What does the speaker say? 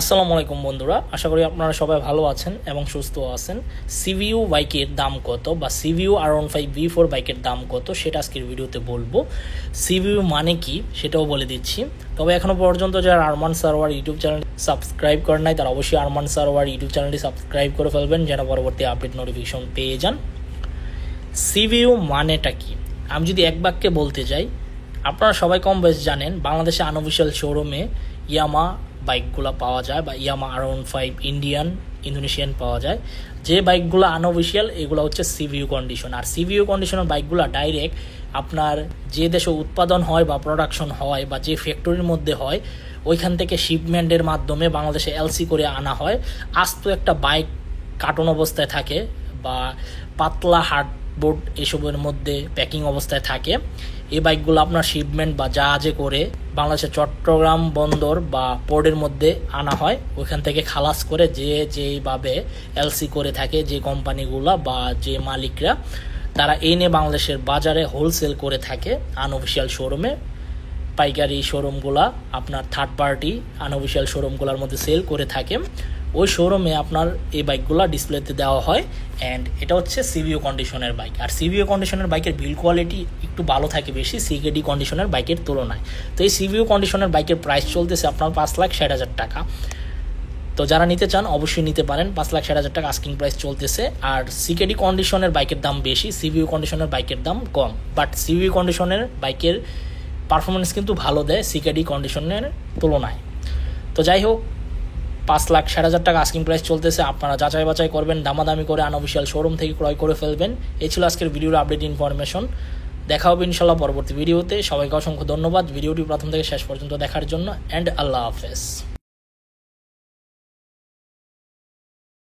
আসসালামু আলাইকুম বন্ধুরা, আশা করি আপনারা সবাই ভালো আছেন এবং সুস্থ আছেন। সিভিইউ বাইকের দাম কত বা সিভিইউ R15V4 বাইকের দাম কত সেটা আজকের ভিডিওতে বলবো। সিভিইউ মানে কি সেটাও বলে দিচ্ছি। তবে এখনও পর্যন্ত যারা Arman Sarwar YouTube channel subscribe করেন নাই তারা অবশ্যই আরমান সারোয়ার ইউটিউব চ্যানেলটি সাবস্ক্রাইব করে ফেলবেন যেন পরবর্তী আপডেট নোটিফিকেশন পেয়ে যান। সিভিইউ মানেটা কি আমি যদি এক বাক্যে বলতে যাই, আপনারা সবাই কম বেশ জানেন বাংলাদেশে আনঅফিশিয়াল শোরুমে ইয়ামা বাইকগুলো পাওয়া যায় বা ইয়ামা R15 ইন্দোনেশিয়ান পাওয়া যায়। যে বাইকগুলো আনঅফিশিয়াল এগুলো হচ্ছে সিভিইউ কন্ডিশন, আর সিভিইউ কন্ডিশনের বাইকগুলো ডাইরেক্ট আপনার যে দেশে উৎপাদন হয় বা প্রোডাকশন হয় বা যে ফ্যাক্টরির মধ্যে হয় ওইখান থেকে শিপমেন্টের মাধ্যমে বাংলাদেশে এলসি করে আনা হয়। আস্ত একটা বাইক কার্টন অবস্থায় থাকে বা পাতলা হার্ডবোর্ড এসবের মধ্যে প্যাকিং অবস্থায় থাকে। এই বাইকগুলো আপনার শিপমেন্ট বা জাহাজে করে বাংলাদেশের চট্টগ্রাম বন্দর বা পোর্টের মধ্যে আনা হয়, ওইখান থেকে খালাস করে যেইভাবে এলসি করে থাকে যে কোম্পানিগুলো বা যে মালিকরা তারা এনে বাংলাদেশের বাজারে হোলসেল করে থাকে আনঅফিশিয়াল শোরুমে। পাইকারি শোরুমগুলা আপনার থার্ড পার্টি আনঅফিশিয়াল শোরুমগুলোর মধ্যে সেল করে থাকে। ওই শোরুমে আপনার এই বাইকগুলো ডিসপ্লেতে দেওয়া হয় অ্যান্ড এটা হচ্ছে সিভিইউ কন্ডিশনের বাইক। আর সিভিইউ কন্ডিশনের বাইকের বিল্ড কোয়ালিটি একটু ভালো থাকে বেশি সিকেডি কন্ডিশনের বাইকের তুলনায়। তো এই সিভিইউ কন্ডিশনের বাইকের প্রাইস চলতেছে আপনার 5,60,000 টাকা। তো যারা নিতে চান অবশ্যই নিতে পারেন, 5,60,000 টাকা আস্কিং প্রাইস চলতেছে। আর সিকেডি কন্ডিশনের বাইকের দাম বেশি, সিভিইউ কন্ডিশনের বাইকের দাম কম, বাট সিভিইউ কন্ডিশনের বাইকের পারফরমেন্স কিন্তু ভালো দেয় সিকেডি কন্ডিশনের তুলনায়। তো যাই হোক, 5,60,000 টাকা আস্কিং প্রাইস চলতেছে। আপনারা যাচাই বাছাই করবেন, দামাদামি করে আনঅফিশিয়াল শোরুম থেকে ক্রয় করে ফেলবেন। এই ছিল আজকের ভিডিওর আপডেট ইনফরমেশন। দেখা হবে ইনশাল্লাহ পরবর্তী ভিডিওতে। সবাইকে অসংখ্য ধন্যবাদ ভিডিওটি প্রথম থেকে শেষ পর্যন্ত দেখার জন্য, অ্যান্ড আল্লাহ হাফেজ।